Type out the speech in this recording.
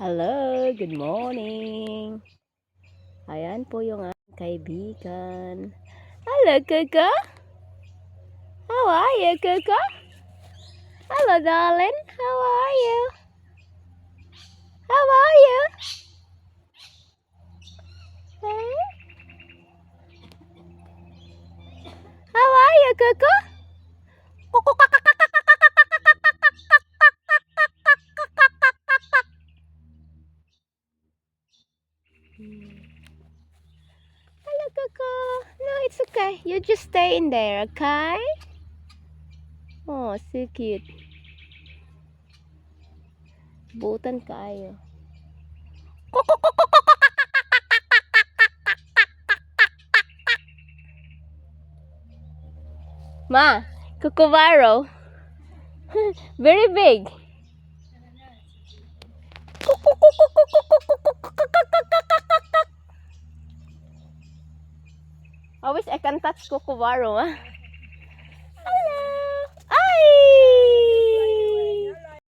Hello, good morning. Ayan po yung aking kaibigan. Hello, Kuka. How are you, Kuka? Hello, darling. How are you? How are you? Hey? How are you, Kuka? Hello, Kuka. No, it's okay. You just stay in there, okay? Oh, so cute. Butan kayo. Ma, Kookaburra. Very big. Always I can touch Kookaburra, ma.